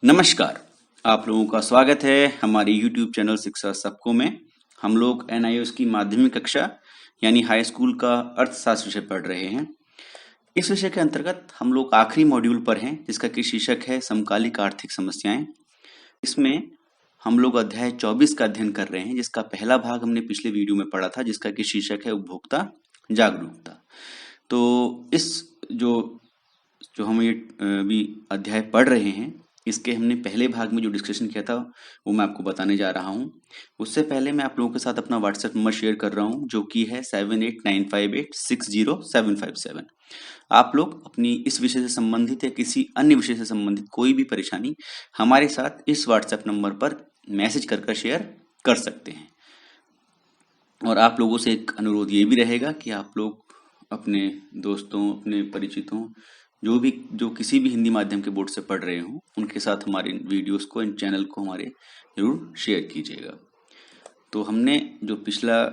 नमस्कार, आप लोगों का स्वागत है हमारे YouTube चैनल शिक्षा सबको में। हम लोग NIOS की माध्यमिक कक्षा यानी हाई स्कूल का अर्थशास्त्र विषय पढ़ रहे हैं। इस विषय के अंतर्गत हम लोग आखिरी मॉड्यूल पर हैं जिसका कि शीर्षक है समकालिक आर्थिक समस्याएं। इसमें हम लोग अध्याय 24 का अध्ययन कर रहे हैं जिसका पहला भाग हमने पिछले वीडियो में पढ़ा था जिसका कि शीर्षक है उपभोक्ता जागरूकता। तो इस जो हम ये अभी अध्याय पढ़ रहे हैं इसके हमने पहले भाग में जो डिस्कशन किया था वो मैं आपको बताने जा रहा हूँ। उससे पहले मैं आप लोगों के साथ अपना व्हाट्सएप नंबर शेयर कर रहा हूँ जो कि है 7895860757। आप लोग अपनी इस विषय से संबंधित या किसी अन्य विषय से संबंधित कोई भी परेशानी हमारे साथ इस व्हाट्सएप नंबर पर मैसेज कर शेयर कर सकते हैं। और आप लोगों से एक अनुरोध ये भी रहेगा कि आप लोग अपने दोस्तों, अपने परिचितों, जो किसी भी हिंदी माध्यम के बोर्ड से पढ़ रहे हों उनके साथ हमारे वीडियोस को, इन चैनल को हमारे जरूर शेयर कीजिएगा। तो हमने जो पिछला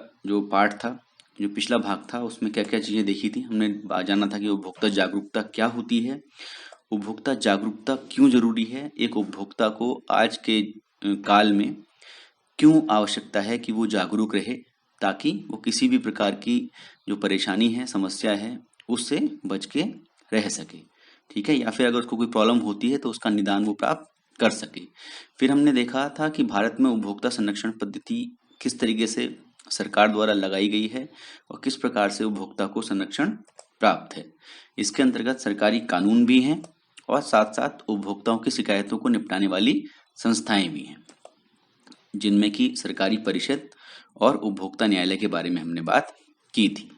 भाग था उसमें क्या क्या चीजें देखी थी। हमने जाना था कि उपभोक्ता जागरूकता क्या होती है, उपभोक्ता जागरूकता क्यों जरूरी है, एक उपभोक्ता को आज के काल में क्यों आवश्यकता है कि वो जागरूक रहे ताकि वो किसी भी प्रकार की जो परेशानी है, समस्या है, उससे बच के रह सके। ठीक है, या फिर अगर उसको कोई प्रॉब्लम होती है तो उसका निदान वो प्राप्त कर सके। फिर हमने देखा था कि भारत में उपभोक्ता संरक्षण पद्धति किस तरीके से सरकार द्वारा लगाई गई है और किस प्रकार से उपभोक्ता को संरक्षण प्राप्त है। इसके अंतर्गत सरकारी कानून भी हैं और साथ साथ उपभोक्ताओं की शिकायतों को निपटाने वाली संस्थाएं भी हैं जिनमें कि सरकारी परिषद और उपभोक्ता न्यायालय के बारे में हमने बात की थी।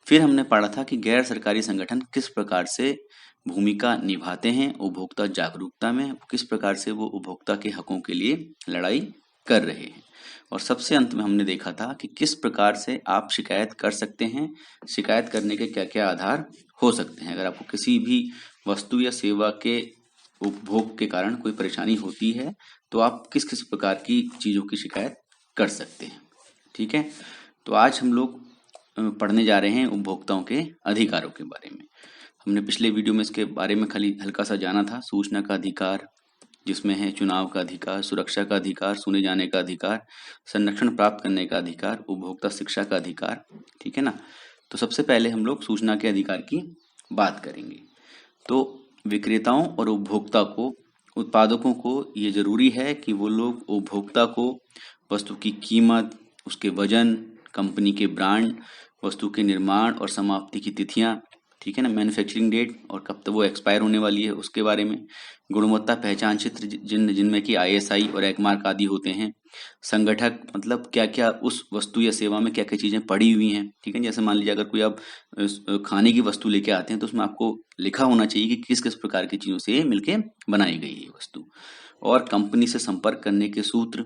फिर हमने पढ़ा था कि गैर सरकारी संगठन किस प्रकार से भूमिका निभाते हैं उपभोक्ता जागरूकता में, किस प्रकार से वो उपभोक्ता के हकों के लिए लड़ाई कर रहे हैं। और सबसे अंत में हमने देखा था कि किस प्रकार से आप शिकायत कर सकते हैं, शिकायत करने के क्या क्या आधार हो सकते हैं। अगर आपको किसी भी वस्तु या सेवा के उपभोग के कारण कोई परेशानी होती है तो आप किस किस प्रकार की चीजों की शिकायत कर सकते हैं। ठीक है, तो आज हम लोग पढ़ने जा रहे हैं उपभोक्ताओं के अधिकारों के बारे में। हमने पिछले वीडियो में इसके बारे में खाली हल्का सा जाना था। सूचना का अधिकार जिसमें है चुनाव का अधिकार, सुरक्षा का अधिकार, सुने जाने का अधिकार, संरक्षण प्राप्त करने का अधिकार, उपभोक्ता शिक्षा का अधिकार। ठीक है ना। तो सबसे पहले हम लोग सूचना के अधिकार की बात करेंगे। तो विक्रेताओं और उपभोक्ता को, उत्पादकों को ये जरूरी है कि वो लोग उपभोक्ता को वस्तु की कीमत, उसके वजन, कंपनी के ब्रांड, वस्तु के निर्माण और समाप्ति की तिथियां, ठीक है ना, मैन्युफैक्चरिंग डेट और कब तक वो एक्सपायर होने वाली है उसके बारे में, गुणवत्ता पहचान चित्र जिनमें कि ISI और एगमार्क आदि होते हैं, संगठक मतलब क्या क्या उस वस्तु या सेवा में क्या क्या चीजें पड़ी हुई हैं। ठीक है, जैसे मान लीजिए अगर कोई आप खाने की वस्तु लेके आते हैं तो उसमें आपको लिखा होना चाहिए कि किस किस प्रकार की चीजों से मिलके बनाई गई है वस्तु। और कंपनी से संपर्क करने के सूत्र,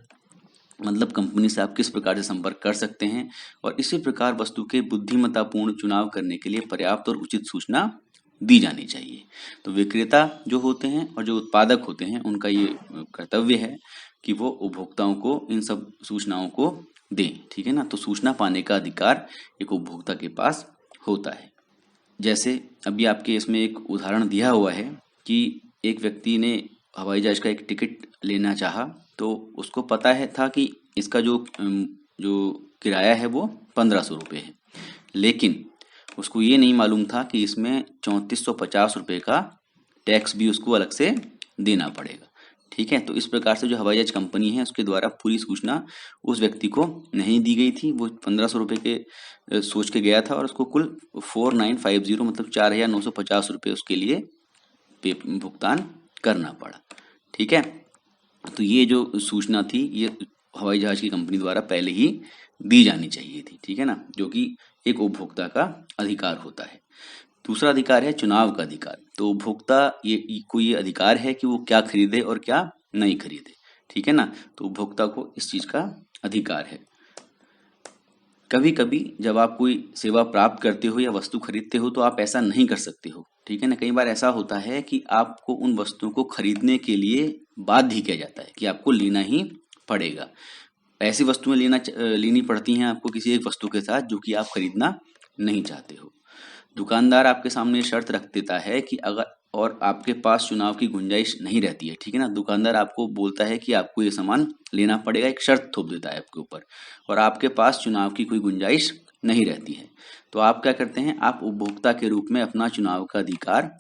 मतलब कंपनी से आप किस प्रकार से संपर्क कर सकते हैं। और इसी प्रकार वस्तु के बुद्धिमत्तापूर्ण चुनाव करने के लिए पर्याप्त और उचित सूचना दी जानी चाहिए। तो विक्रेता जो होते हैं और जो उत्पादक होते हैं उनका ये कर्तव्य है कि वो उपभोक्ताओं को इन सब सूचनाओं को दें। ठीक है ना। तो सूचना पाने का अधिकार एक उपभोक्ता के पास होता है। जैसे अभी आपके इसमें एक उदाहरण दिया हुआ है कि एक व्यक्ति ने हवाई जहाज का एक टिकट लेना चाहा तो उसको पता है था कि इसका जो किराया है वो 1500 रुपये है, लेकिन उसको ये नहीं मालूम था कि इसमें 3450 रुपये का टैक्स भी उसको अलग से देना पड़ेगा। ठीक है, तो इस प्रकार से जो हवाई जहाज कंपनी है उसके द्वारा पूरी सूचना उस व्यक्ति को नहीं दी गई थी। वो 1500 रुपये के सोच के गया था और उसको कुल 4950 मतलब 4950 रुपये उसके लिए भुगतान करना पड़ा। ठीक है, तो ये जो सूचना थी ये हवाई जहाज की कंपनी द्वारा पहले ही दी जानी चाहिए थी। ठीक है ना, जो कि एक उपभोक्ता का अधिकार होता है। दूसरा अधिकार है चुनाव का अधिकार। तो उपभोक्ता को ये अधिकार है कि वो क्या खरीदे और क्या नहीं खरीदे। ठीक है ना, तो उपभोक्ता को इस चीज का अधिकार है। कभी कभी जब आप कोई सेवा प्राप्त करते हो या वस्तु खरीदते हो तो आप ऐसा नहीं कर सकते हो। ठीक है ना, कई बार ऐसा होता है कि आपको उन वस्तुओं को खरीदने के लिए बाध्य किया जाता है कि आपको लेना ही पड़ेगा। ऐसी वस्तुएं लेनी पड़ती हैं आपको किसी एक वस्तु के साथ जो कि आप खरीदना नहीं चाहते हो। दुकानदार आपके सामने शर्त रख देता है कि अगर और आपके पास चुनाव की गुंजाइश नहीं रहती है, ठीक है ना। दुकानदार आपको बोलता है कि आपको ये सामान लेना पड़ेगा, एक शर्त थोप देता है आपके ऊपर, और आपके पास चुनाव की कोई गुंजाइश नहीं रहती है, तो आप क्या करते हैं, आप उपभोक्ता के रूप में अपना चुनाव का अधिकार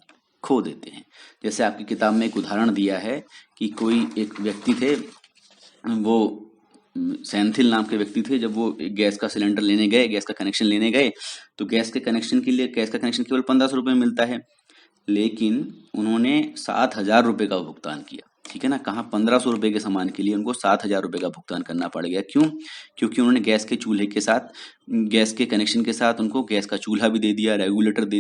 खो देते हैं। जैसे आपकी किताब में एक उदाहरण दिया है कि कोई एक व्यक्ति थे, वो सेंथिल नाम के व्यक्ति थे। जब वो गैस का सिलेंडर लेने गए, गैस का कनेक्शन लेने गए, तो गैस के कनेक्शन के लिए गैस का कनेक्शन केवल 1500 रुपये में मिलता है, लेकिन उन्होंने 7,000 रुपये का भुगतान किया, ठीक है ना। कहाँ 1500 रुपये के सामान के लिए उनको 7,000 रुपये का भुगतान करना पड़ गया। क्यों? क्योंकि उन्होंने गैस के चूल्हे के साथ, गैस के कनेक्शन के साथ उनको गैस का चूल्हा भी दे दिया, रेगुलेटर दे,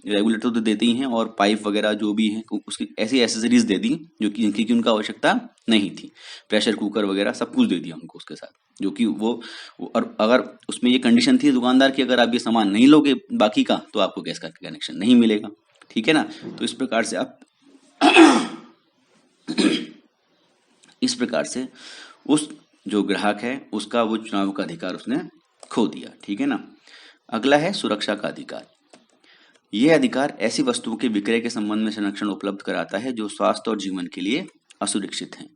रेगुलेटर तो देते ही हैं, और पाइप वगैरह जो भी है उसकी ऐसी एसेसरीज दे दी जो कि जिनकी उनका आवश्यकता नहीं थी, प्रेशर कुकर वगैरह सब कुछ दे दिया उनको उसके साथ, जो कि और अगर उसमें ये कंडीशन थी दुकानदार की, अगर आप ये सामान नहीं लोगे बाकी का, तो आपको गैस का कनेक्शन नहीं मिलेगा, ठीक है ना। तो इस प्रकार से आप इस प्रकार से उस जो ग्राहक है उसका वो चुनाव का अधिकार उसने खो दिया, ठीक है ना। अगला है सुरक्षा का अधिकार। यह अधिकार ऐसी वस्तुओं के विक्रय के संबंध में संरक्षण उपलब्ध कराता है जो स्वास्थ्य और जीवन के लिए असुरक्षित हैं।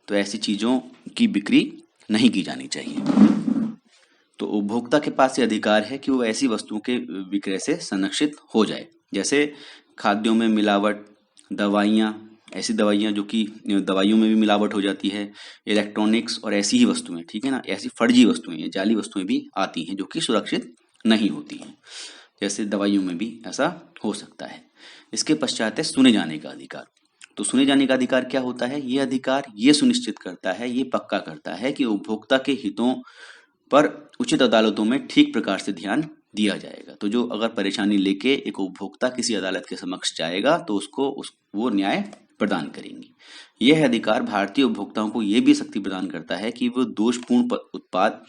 तो ऐसी चीजों की बिक्री नहीं की जानी चाहिए। तो उपभोक्ता के पास ये अधिकार है कि वो ऐसी वस्तुओं के विक्रय से संरक्षित हो जाए, जैसे खाद्यों में मिलावट, दवाइयाँ, ऐसी दवाइयाँ जो कि दवाइयों में भी मिलावट हो जाती है, इलेक्ट्रॉनिक्स और ऐसी ही वस्तुएं, ठीक है ना। ऐसी फर्जी वस्तुएं, जाली वस्तुएं भी आती हैं जो कि सुरक्षित नहीं होती हैं, जैसे दवाइयों में भी ऐसा हो सकता है। इसके पश्चात है सुने जाने का अधिकार। तो सुने जाने का अधिकार क्या होता है? ये अधिकार ये सुनिश्चित करता है, ये पक्का करता है कि उपभोक्ता के हितों पर उचित अदालतों में ठीक प्रकार से ध्यान दिया जाएगा। तो जो अगर परेशानी लेके एक उपभोक्ता किसी अदालत के समक्ष जाएगा तो वो न्याय प्रदान करेंगी। यह अधिकार भारतीय उपभोक्ताओं को यह भी शक्ति प्रदान करता है कि वो दोषपूर्ण उत्पाद,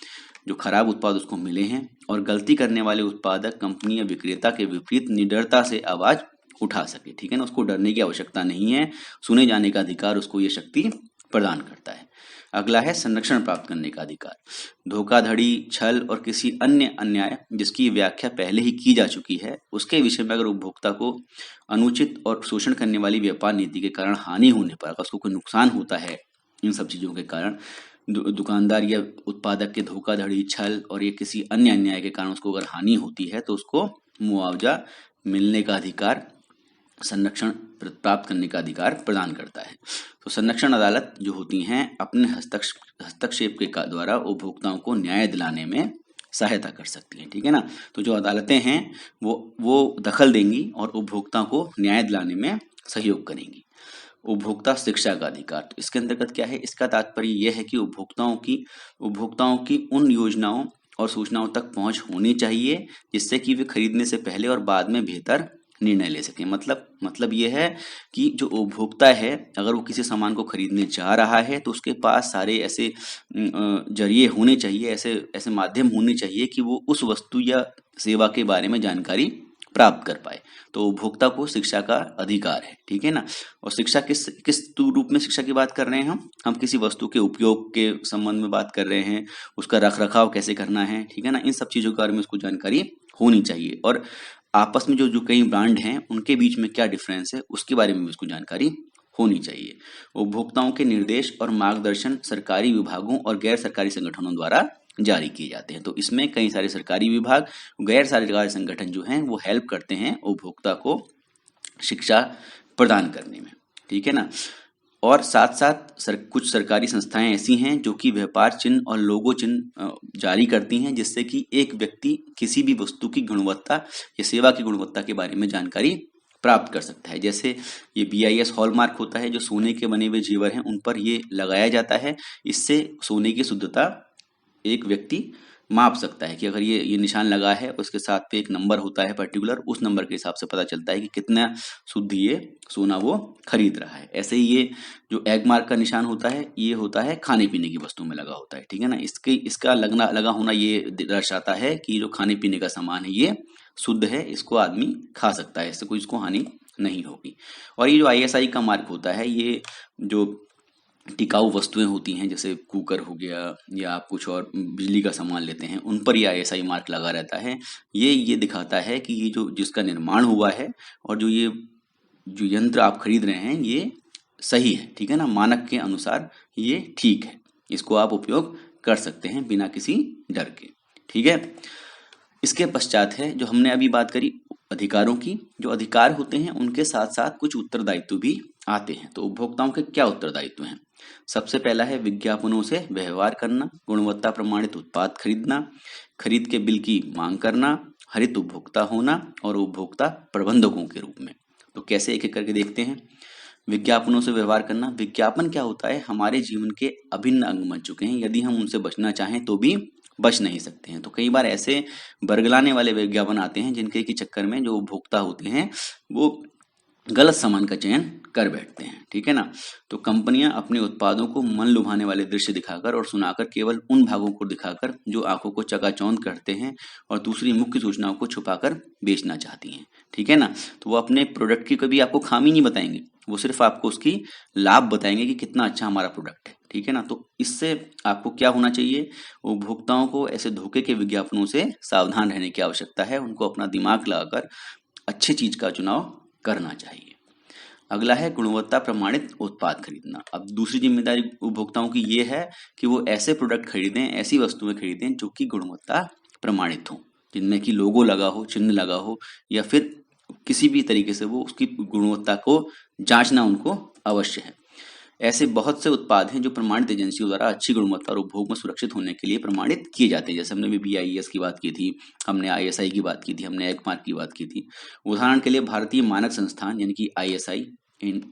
जो खराब उत्पाद उसको मिले हैं, और गलती करने वाले उत्पादक कंपनी या विक्रेता के विपरीत निडरता से आवाज उठा सके, ठीक है ना। उसको डरने की आवश्यकता नहीं है, सुने जाने का अधिकार उसको ये शक्ति प्रदान करता है। अगला है संरक्षण प्राप्त करने का अधिकार। धोखाधड़ी, छल और किसी अन्य अन्याय जिसकी व्याख्या पहले ही की जा चुकी है, उसके विषय में अगर उपभोक्ता को अनुचित और शोषण करने वाली व्यापार नीति के कारण हानि होने पर, अगर उसको कोई नुकसान होता है इन सब चीजों के कारण, दुकानदार या उत्पादक के धोखाधड़ी, छल और ये किसी अन्य अन्याय के कारण उसको अगर हानि होती है, तो उसको मुआवजा मिलने का अधिकार, संरक्षण प्राप्त करने का अधिकार प्रदान करता है। तो संरक्षण अदालत जो होती हैं अपने हस्तक्षेप के द्वारा उपभोक्ताओं को न्याय दिलाने में सहायता कर सकती हैं, ठीक है ना। तो जो अदालतें हैं वो दखल देंगी और उपभोक्ताओं को न्याय दिलाने में सहयोग करेंगी। उपभोक्ता शिक्षा का अधिकार, तो इसके अंतर्गत क्या है? इसका तात्पर्य यह है कि उपभोक्ताओं की उन योजनाओं और सूचनाओं तक पहुंच होनी चाहिए जिससे कि वे खरीदने से पहले और बाद में बेहतर निर्णय ले सकें। मतलब ये है कि जो उपभोक्ता है, अगर वो किसी सामान को खरीदने जा रहा है तो उसके पास सारे ऐसे जरिए होने चाहिए, ऐसे माध्यम होने चाहिए कि वो उस वस्तु या सेवा के बारे में जानकारी प्राप्त कर पाए। तो उपभोक्ता को शिक्षा का अधिकार है, ठीक है ना। और शिक्षा किस रूप में शिक्षा की बात कर रहे हैं? हम किसी वस्तु के उपयोग के संबंध में बात कर रहे हैं, उसका रख रखाव कैसे करना है, ठीक है ना। इन सब चीजों के बारे में उसको जानकारी होनी चाहिए, और आपस में जो कई ब्रांड हैं उनके बीच में क्या डिफरेंस है उसके बारे में भी उसको जानकारी होनी चाहिए। उपभोक्ताओं के निर्देश और मार्गदर्शन सरकारी विभागों और गैर सरकारी संगठनों द्वारा जारी किए जाते हैं। तो इसमें कई सारे सरकारी विभाग, गैर सरकारी संगठन जो हैं वो हेल्प करते हैं उपभोक्ता को शिक्षा प्रदान करने में, ठीक है ना। और साथ साथ कुछ सरकारी संस्थाएं ऐसी हैं जो कि व्यापार चिन्ह और लोगो चिन्ह जारी करती हैं, जिससे कि एक व्यक्ति किसी भी वस्तु की गुणवत्ता या सेवा की गुणवत्ता के बारे में जानकारी प्राप्त कर सकता है। जैसे ये BIS हॉलमार्क होता है, जो सोने के बने हुए जेवर हैं उन पर ये लगाया जाता है। इससे सोने की शुद्धता एक व्यक्ति माप सकता है कि अगर ये निशान लगा है, उसके साथ पे एक नंबर होता है पर्टिकुलर, उस नंबर के हिसाब से पता चलता है कि कितना शुद्ध ये सोना वो खरीद रहा है। ऐसे ही ये जो एग मार्क का निशान होता है, ये होता है खाने पीने की वस्तु में लगा होता है, ठीक है ना। इसका लगा होना ये दर्शाता है कि जो खाने पीने का सामान है ये शुद्ध है, इसको आदमी खा सकता है, इससे कोई इसको हानि नहीं होगी। और ये जो ISI का मार्क होता है, ये जो टिकाऊ वस्तुएं होती हैं, जैसे कुकर हो गया या आप कुछ और बिजली का सामान लेते हैं, उन पर ये ISI मार्क लगा रहता है। ये दिखाता है कि ये जो जिसका निर्माण हुआ है और जो ये जो यंत्र आप खरीद रहे हैं ये सही है, ठीक है ना, मानक के अनुसार ये ठीक है, इसको आप उपयोग कर सकते हैं बिना किसी डर के, ठीक है। इसके पश्चात है जो हमने अभी बात करी अधिकारों की। जो अधिकार होते हैं उनके साथ साथ कुछ उत्तरदायित्व भी आते हैं। तो उपभोक्ताओं के क्या उत्तरदायित्व हैं? सबसे पहला है विज्ञापनों से व्यवहार करना, गुणवत्ता प्रमाणित उत्पाद खरीदना, खरीद के बिल की मांग करना, हरित उपभोक्ता होना और उपभोक्ता प्रबंधकों के रूप में। तो कैसे एक एक करके देखते हैं। विज्ञापनों से व्यवहार करना। विज्ञापन क्या होता है? हमारे जीवन के अभिन्न अंग बन चुके हैं, यदि हम उनसे बचना चाहें तो भी बच नहीं सकते हैं। तो कई बार ऐसे बरगलाने वाले विज्ञापन आते हैं जिनके के चक्कर में जो उपभोक्ता होते हैं वो गलत सामान का चयन कर बैठते हैं, ठीक है ना। तो कंपनियां अपने उत्पादों को मन लुभाने वाले दृश्य दिखाकर और सुनाकर केवल उन भागों को दिखाकर जो आंखों को चकाचौंध करते हैं और दूसरी मुख्य सूचनाओं को छुपाकर बेचना चाहती हैं, ठीक है ना। तो वो अपने प्रोडक्ट की कभी आपको खामी नहीं बताएंगे, वो सिर्फ आपको उसकी लाभ बताएंगे कि कितना अच्छा हमारा प्रोडक्ट है, ठीक है ना। तो इससे आपको क्या होना चाहिए? उपभोक्ताओं को ऐसे धोखे के विज्ञापनों से सावधान रहने की आवश्यकता है। उनको अपना दिमाग लगाकर अच्छी चीज का चुनाव करना चाहिए। अगला है गुणवत्ता प्रमाणित उत्पाद खरीदना। अब दूसरी जिम्मेदारी उपभोक्ताओं की ये है कि वो ऐसे प्रोडक्ट खरीदें, ऐसी वस्तुएं खरीदें जो कि गुणवत्ता प्रमाणित हो, जिनमें कि लोगो लगा हो, चिन्ह लगा हो, या फिर किसी भी तरीके से वो उसकी गुणवत्ता को जांचना उनको अवश्य है। ऐसे बहुत से उत्पाद हैं जो प्रमाणित एजेंसियों द्वारा अच्छी गुणवत्ता और उपभोग में सुरक्षित होने के लिए प्रमाणित किए जाते हैं। जैसे हमने भी BIS की बात की थी, हमने ISI की बात की थी, हमने एगमार्क की बात की थी। उदाहरण के लिए भारतीय मानक संस्थान यानी कि ISI इन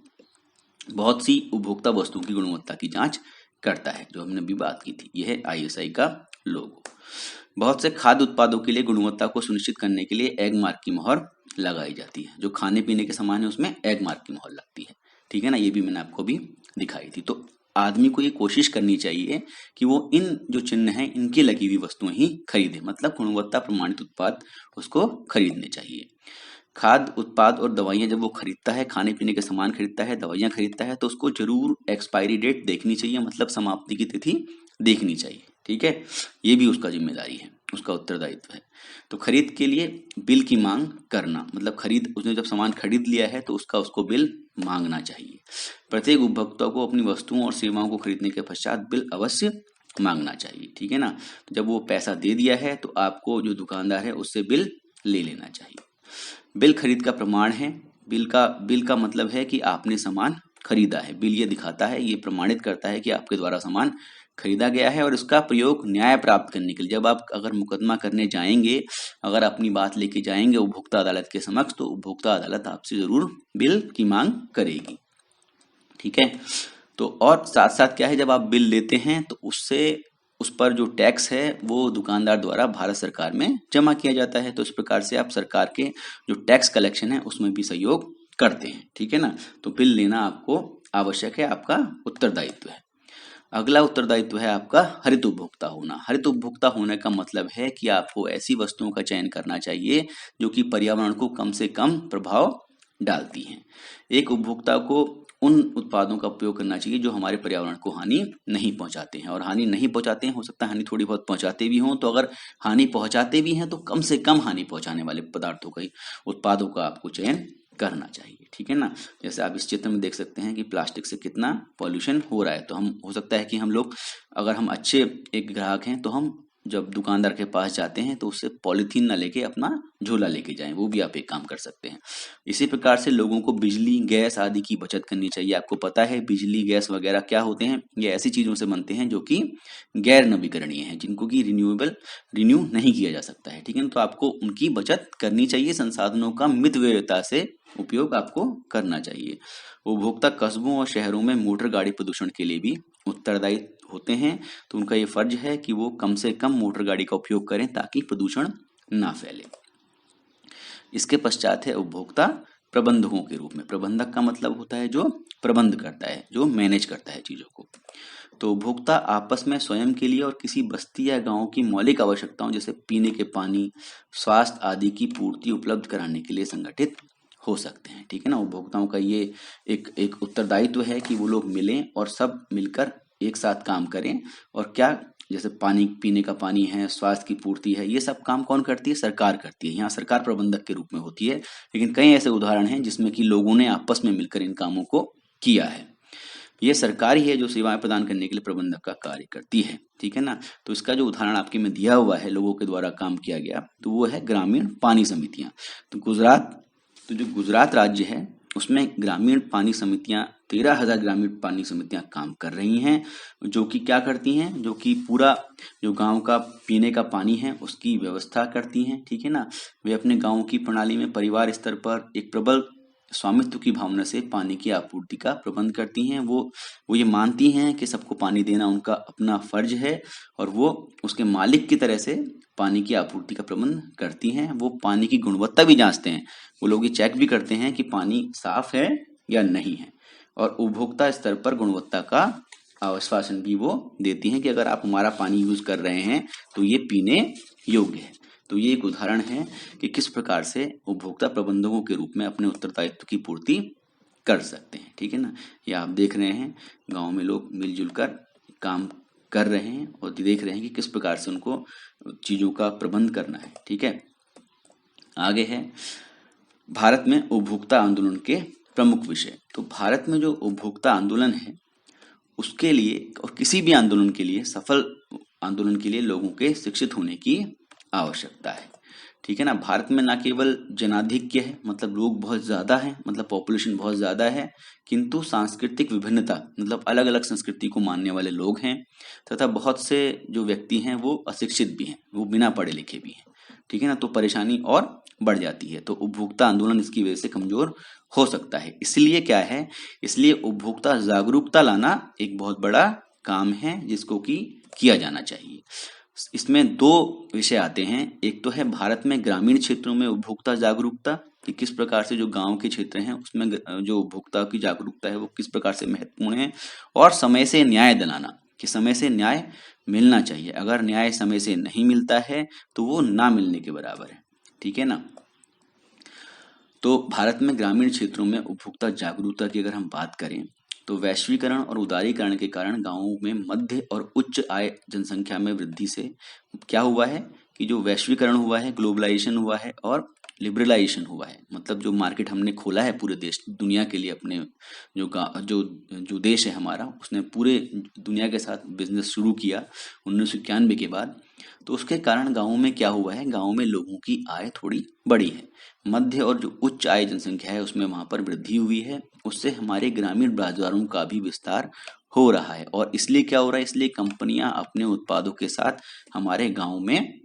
बहुत सी उपभोक्ता वस्तुओं की गुणवत्ता की जांच करता है, जो हमने भी बात की थी। यह है ISI का लोगो। बहुत से खाद्य उत्पादों के लिए गुणवत्ता को सुनिश्चित करने के लिए एगमार्क की मोहर लगाई जाती है। जो खाने पीने के सामान है उसमें एगमार्क की मोहर लगती है, ठीक है ना। ये भी मैंने आपको भी दिखाई थी। तो आदमी को ये कोशिश करनी चाहिए कि वो इन जो चिन्ह हैं इनकी लगी हुई वस्तुएं ही खरीदे, मतलब गुणवत्ता प्रमाणित उत्पाद उसको खरीदने चाहिए। खाद्य उत्पाद और दवाइयां जब वो खरीदता है, खाने पीने के सामान खरीदता है, दवाइयां खरीदता है, तो उसको जरूर एक्सपायरी डेट देखनी चाहिए, मतलब समाप्ति की तिथि देखनी चाहिए, ठीक है। ये भी उसका जिम्मेदारी है, उसका उत्तरदायित्व है। तो खरीद के लिए बिल की मांग करना, मतलब खरीद उसने जब सामान खरीद लिया है तो उसको बिल मांगना चाहिए। प्रत्येक उपभोक्ता को अपनी वस्तुओं और सेवाओं को खरीदने के पश्चात बिल अवश्य मांगना चाहिए, ठीक है ना। तो जब वो पैसा दे दिया है तो आपको जो दुकानदार है उससे बिल ले लेना चाहिए। बिल खरीद का प्रमाण है। बिल का मतलब है कि आपने सामान खरीदा है। बिल ये दिखाता है, ये प्रमाणित करता है कि आपके द्वारा सामान खरीदा गया है, और इसका प्रयोग न्याय प्राप्त करने के लिए जब आप अगर मुकदमा करने जाएंगे, अगर अपनी बात लेके जाएंगे उपभोक्ता अदालत के समक्ष, तो उपभोक्ता अदालत आपसे जरूर बिल की मांग करेगी, ठीक है। तो और साथ साथ क्या है, जब आप बिल लेते हैं तो उससे उस पर जो टैक्स है वो दुकानदार द्वारा भारत सरकार में जमा किया जाता है। तो इस प्रकार से आप सरकार के जो टैक्स कलेक्शन है उसमें भी सहयोग करते हैं, ठीक है ना। तो बिल लेना आपको आवश्यक है, आपका उत्तरदायित्व है। अगला उत्तरदायित्व है आपका हरित उपभोक्ता होना। हरित उपभोक्ता होने का मतलब है कि आपको ऐसी वस्तुओं का चयन करना चाहिए जो कि पर्यावरण को कम से कम प्रभाव डालती हैं। एक उपभोक्ता को उन उत्पादों का उपयोग करना चाहिए जो हमारे पर्यावरण को हानि नहीं पहुंचाते हैं, और हानि नहीं पहुंचाते हैं, हो सकता है हानि थोड़ी बहुत पहुंचाते भी हों, तो अगर हानि पहुंचाते भी हैं तो कम से कम हानि पहुंचाने वाले पदार्थों का ही, उत्पादों का आपको चयन करना चाहिए, ठीक है ना। जैसे आप इस चित्र में देख सकते हैं कि प्लास्टिक से कितना पॉल्यूशन हो रहा है। तो हम हो सकता है कि हम लोग, अगर हम अच्छे एक ग्राहक हैं, तो हम जब दुकानदार के पास जाते हैं तो उससे पॉलीथीन ना लेके अपना झोला लेके जाएं, वो भी आप एक काम कर सकते हैं। इसी प्रकार से लोगों को बिजली, गैस आदि की बचत करनी चाहिए। आपको पता है बिजली, गैस वगैरह क्या होते हैं? ये ऐसी चीजों से बनते हैं जो कि गैर नवीकरणीय हैं, जिनको कि रिन्यू नहीं किया जा सकता है, ठीक है। तो आपको उनकी बचत करनी चाहिए, संसाधनों का मितव्ययिता से उपयोग आपको करना चाहिए। उपभोक्ता कस्बों और शहरों में मोटर गाड़ी प्रदूषण के लिए भी उत्तरदायी होते हैं, तो उनका ये फर्ज है कि वो कम से कम मोटर गाड़ी का उपयोग करें ताकि प्रदूषण ना फैले। इसके पश्चात है उपभोक्ता प्रबंधकों के रूप में। प्रबंधक का मतलब होता है जो प्रबंध करता है, जो मैनेज करता है चीजों को। तो उपभोक्ता आपस में स्वयं के लिए और किसी बस्ती या गांव की मौलिक आवश्यकताओं जैसे पीने के पानी, स्वास्थ्य आदि की पूर्ति उपलब्ध कराने के लिए संगठित हो सकते हैं, ठीक है ना। उपभोक्ताओं का ये एक उत्तरदायित्व है कि वो लोग मिलें और सब मिलकर एक साथ काम करें और क्या जैसे पानी, पीने का पानी है, स्वास्थ्य की पूर्ति है, ये सब काम कौन करती है? सरकार करती है। यहाँ सरकार प्रबंधक के रूप में होती है, लेकिन कई ऐसे उदाहरण हैं जिसमें कि लोगों ने आपस में मिलकर इन कामों को किया है। ये सरकार ही है जो सेवाएं प्रदान करने के लिए प्रबंधक का कार्य करती है, ठीक है ना। तो इसका जो उदाहरण आपके में दिया हुआ है लोगों के द्वारा काम किया गया, तो वो है ग्रामीण पानी समितियां। तो जो गुजरात राज्य है उसमें ग्रामीण पानी समितियां 13,000 ग्रामीण पानी समितियां काम कर रही हैं, जो कि क्या करती हैं? जो कि पूरा जो गांव का पीने का पानी है उसकी व्यवस्था करती हैं, ठीक है ना। वे अपने गांव की प्रणाली में परिवार स्तर पर एक प्रबल स्वामित्व की भावना से पानी की आपूर्ति का प्रबंध करती हैं। वो ये मानती हैं कि सबको पानी देना उनका अपना फर्ज है, और वो उसके मालिक की तरह से पानी की आपूर्ति का प्रबंध करती हैं। वो पानी की गुणवत्ता भी जांचते हैं, वो लोग ये चेक भी करते हैं कि पानी साफ है या नहीं है, और उपभोक्ता स्तर पर गुणवत्ता का आश्वासन भी वो देती हैं कि अगर आप हमारा पानी यूज कर रहे हैं तो ये पीने योग्य है। तो ये एक उदाहरण है कि किस प्रकार से उपभोक्ता प्रबंधकों के रूप में अपने उत्तरदायित्व की पूर्ति कर सकते हैं, ठीक है ना। ये आप देख रहे हैं गांव में लोग मिलजुल कर काम कर रहे हैं और देख रहे हैं कि किस प्रकार से उनको चीजों का प्रबंध करना है, ठीक है। आगे है भारत में उपभोक्ता आंदोलन के प्रमुख विषय। तो भारत में जो उपभोक्ता आंदोलन है उसके लिए और किसी भी आंदोलन के लिए, सफल आंदोलन के लिए लोगों के शिक्षित होने की आवश्यकता है, ठीक है ना। भारत में ना केवल जनाधिक्य है, मतलब लोग बहुत ज्यादा हैं, मतलब पॉपुलेशन बहुत ज्यादा है, किंतु सांस्कृतिक विभिन्नता, मतलब अलग अलग संस्कृति को मानने वाले लोग हैं, तथा बहुत से जो व्यक्ति हैं वो अशिक्षित भी हैं, वो बिना पढ़े लिखे भी हैं, ठीक है ना। तो परेशानी और बढ़ जाती है। तो उपभोक्ता आंदोलन इसकी वजह से कमजोर हो सकता है। इसलिए क्या है? इसलिए उपभोक्ता जागरूकता लाना एक बहुत बड़ा काम है जिसको कि किया जाना चाहिए। इसमें दो विषय आते हैं। एक तो है भारत में ग्रामीण क्षेत्रों में उपभोक्ता जागरूकता, कि किस प्रकार से जो गांव के क्षेत्र हैं उसमें जो उपभोक्ता की जागरूकता है वो किस प्रकार से महत्वपूर्ण है, और समय से न्याय दिलाना, कि समय से न्याय मिलना चाहिए। अगर न्याय समय से नहीं मिलता है तो वो ना मिलने के बराबर है, ठीक है ना। तो भारत में ग्रामीण क्षेत्रों में उपभोक्ता जागरूकता की अगर हम बात करें तो वैश्वीकरण और उदारीकरण के कारण गांवों में मध्य और उच्च आय जनसंख्या में वृद्धि से क्या हुआ है कि जो वैश्वीकरण हुआ है, ग्लोबलाइजेशन हुआ है और लिबरलाइजेशन हुआ है, मतलब जो मार्केट हमने खोला है पूरे देश दुनिया के लिए, अपने जो जो देश है हमारा, उसने पूरे दुनिया के साथ बिजनेस शुरू किया 1991 के बाद। तो उसके कारण गांवों में क्या हुआ है, गांवों में लोगों की आय थोड़ी बढ़ी है, मध्य और जो उच्च आय जनसंख्या है उसमें वहां पर वृद्धि हुई है। उससे हमारे ग्रामीण बाजारों का भी विस्तार हो रहा है, और इसलिए क्या हो रहा है, इसलिए कंपनियां अपने उत्पादों के साथ हमारे गांव में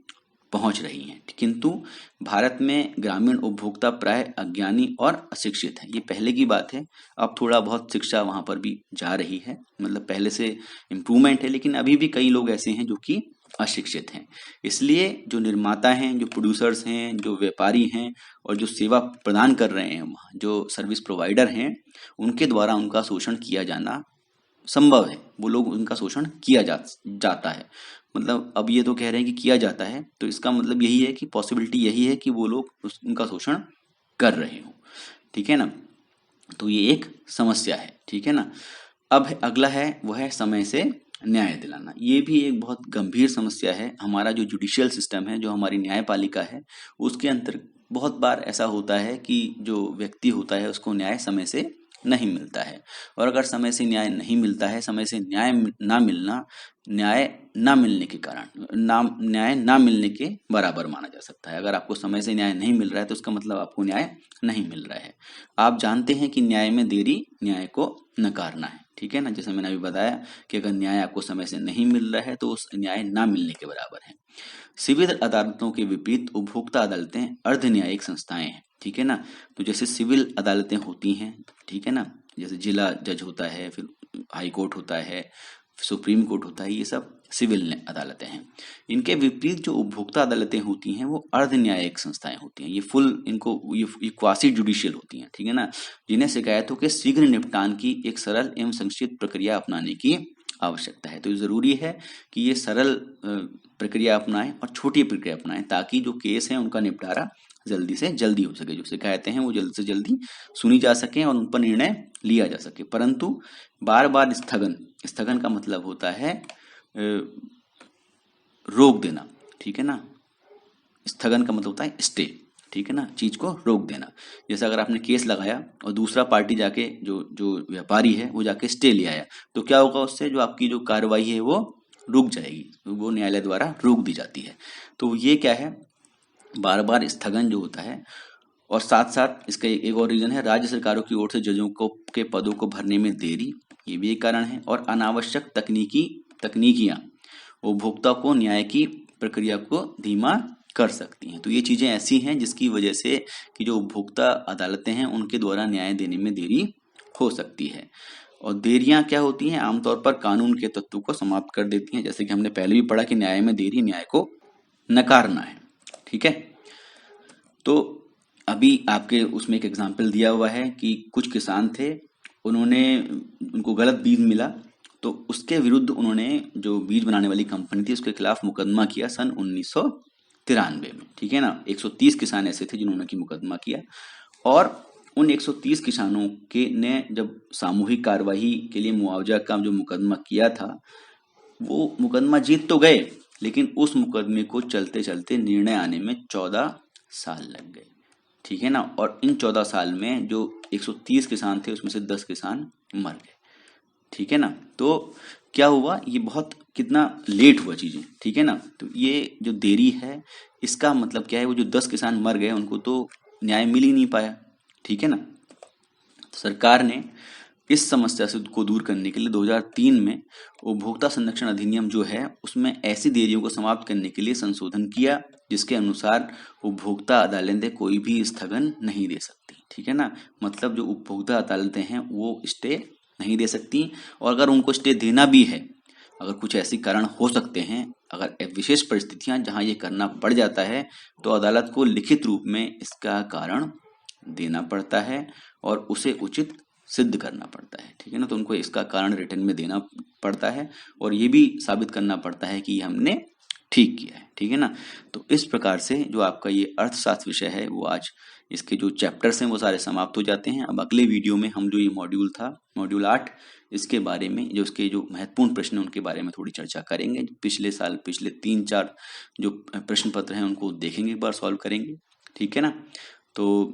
पहुंच रही हैं। किंतु भारत में ग्रामीण उपभोक्ता प्राय अज्ञानी और अशिक्षित है। ये पहले की बात है, अब थोड़ा बहुत शिक्षा वहां पर भी जा रही है, मतलब पहले से इम्प्रूवमेंट है, लेकिन अभी भी कई लोग ऐसे हैं जो कि अशिक्षित हैं। इसलिए जो निर्माता हैं, जो प्रोड्यूसर्स हैं, जो व्यापारी हैं और जो सेवा प्रदान कर रहे हैं, जो सर्विस प्रोवाइडर हैं, उनके द्वारा उनका शोषण किया जाना संभव है। वो लोग उनका शोषण किया जाता है, मतलब अब ये तो कह रहे हैं कि किया जाता है, तो इसका मतलब यही है कि पॉसिबिलिटी यही है कि वो लोग उनका शोषण कर रहे हो, ठीक है ना। तो ये एक समस्या है, ठीक है ना। अब अगला है वो है समय से न्याय दिलाना। ये भी एक बहुत गंभीर समस्या है। हमारा जो जुडिशियल सिस्टम है, जो हमारी न्यायपालिका है, उसके अंतर बहुत बार ऐसा होता है कि जो व्यक्ति होता है उसको न्याय समय से नहीं मिलता है, और अगर समय से न्याय नहीं मिलता है, समय से न्याय ना मिलने के कारण न्याय ना मिलने के बराबर माना जा सकता है। अगर आपको समय से न्याय नहीं मिल रहा है तो उसका मतलब आपको न्याय नहीं मिल रहा है। आप जानते हैं कि न्याय में देरी न्याय को नकारना है, ठीक है ना। जैसे मैंने अभी बताया कि अगर न्याय आपको समय से नहीं मिल रहा है तो उस न्याय ना मिलने के बराबर है। सिविल अदालतों के विपरीत उपभोक्ता अदालतें अर्ध न्यायिक संस्थाएं हैं, ठीक है ना। तो जैसे सिविल अदालतें होती हैं, ठीक है ना, जैसे जिला जज होता है, फिर हाई कोर्ट होता है, सुप्रीम कोर्ट होता है, ये सब सिविल अदालतें हैं। इनके विपरीत जो उपभोक्ता अदालतें होती हैं वो अर्ध न्यायिक संस्थाएं होती हैं। ये फुल इनको ये क्वासी जुडिशियल होती हैं, ठीक है ना, जिन्हें शिकायतों के शीघ्र निपटान की एक सरल एवं संक्षिप्त प्रक्रिया अपनाने की आवश्यकता है। तो जरूरी है कि ये सरल प्रक्रिया अपनाएं और छोटी प्रक्रिया अपनाएं, ताकि जो केस है उनका निपटारा जल्दी से जल्दी हो सके, जो शिकायतें हैं वो जल्दी से जल्दी सुनी जा सके और उन पर निर्णय लिया जा सके। परंतु बार बार स्थगन का मतलब होता है रोक देना, ठीक है ना। स्थगन का मतलब होता है स्टे, ठीक है ना, चीज को रोक देना। जैसे अगर आपने केस लगाया और दूसरा पार्टी जाके जो जो व्यापारी है वो जाके स्टे ले आया, तो क्या होगा, उससे जो आपकी जो कार्रवाई है वो रुक जाएगी, वो न्यायालय द्वारा रोक दी जाती है। तो ये क्या है, बार बार स्थगन जो होता है। और साथ साथ इसका एक और रीजन है, राज्य सरकारों की ओर से जजों को के पदों को भरने में देरी, ये भी एक कारण है। और अनावश्यक तकनीकियां उपभोक्ता को न्याय की प्रक्रिया को धीमा कर सकती हैं। तो ये चीजें ऐसी हैं जिसकी वजह से कि जो उपभोक्ता अदालतें हैं उनके द्वारा न्याय देने में देरी हो सकती है। और देरियां क्या होती हैं, आमतौर पर कानून के तत्व को समाप्त कर देती हैं। जैसे कि हमने पहले भी पढ़ा कि न्याय में देरी न्याय को नकारना है, ठीक है। तो अभी आपके उसमें एक एग्जाम्पल दिया हुआ है कि कुछ किसान थे, उनको गलत बीज मिला, तो उसके विरुद्ध उन्होंने जो बीज बनाने वाली कंपनी थी उसके खिलाफ मुकदमा किया सन 1993 में, ठीक है ना। 130 किसान ऐसे थे जिन्होंने की मुकदमा किया, और उन 130 किसानों के ने जब सामूहिक कार्यवाही के लिए मुआवजा का जो मुकदमा किया था, वो मुकदमा जीत तो गए, लेकिन उस मुकदमे को चलते चलते निर्णय आने में 14 साल लग गए, ठीक है ना। और इन 14 साल में जो 130 किसान थे उसमें से 10 किसान मर गए, ठीक है ना। तो क्या हुआ, ये बहुत कितना लेट हुआ चीजें, ठीक है ना। तो ये जो देरी है इसका मतलब क्या है, वो जो 10 किसान मर गए उनको तो न्याय मिल ही नहीं पाया, ठीक है ना। तो सरकार ने इस समस्या से को दूर करने के लिए 2003 में उपभोक्ता संरक्षण अधिनियम जो है उसमें ऐसी देरियों को समाप्त करने के लिए संशोधन किया, जिसके अनुसार उपभोक्ता अदालतें कोई भी स्थगन नहीं दे सकती, ठीक है ना। मतलब जो उपभोक्ता अदालतें हैं वो स्टे नहीं दे सकती, और अगर उनको स्टे देना भी है, अगर कुछ ऐसे कारण हो सकते हैं, अगर विशेष परिस्थितियां जहां ये करना पड़ जाता है, तो अदालत को लिखित रूप में इसका कारण देना पड़ता है और उसे उचित सिद्ध करना पड़ता है, ठीक है ना। तो उनको इसका कारण रिटर्न में देना पड़ता है और ये भी साबित करना पड़ता है कि हमने ठीक किया है, ठीक है ना। तो इस प्रकार से जो आपका ये अर्थशास्त्र विषय है वो आज इसके जो चैप्टर्स हैं वो सारे समाप्त हो जाते हैं। अब अगले वीडियो में हम जो ये मॉड्यूल था, मॉड्यूल 8, इसके बारे में जो उसके जो महत्वपूर्ण प्रश्न हैं उनके बारे में थोड़ी चर्चा करेंगे। पिछले 3-4 जो प्रश्न पत्र हैं उनको देखेंगे, एक बार सॉल्व करेंगे, ठीक है ना। तो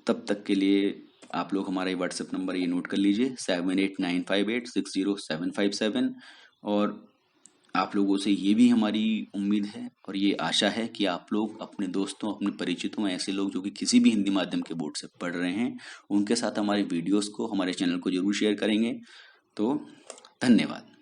तब तक के लिए आप लोग हमारा ये व्हाट्सएप नंबर ये नोट कर लीजिए 7895860757, और आप लोगों से ये भी हमारी उम्मीद है और ये आशा है कि आप लोग अपने दोस्तों, अपने परिचितों, ऐसे लोग जो कि किसी भी हिंदी माध्यम के बोर्ड से पढ़ रहे हैं, उनके साथ हमारे वीडियोस को, हमारे चैनल को जरूर शेयर करेंगे। तो धन्यवाद।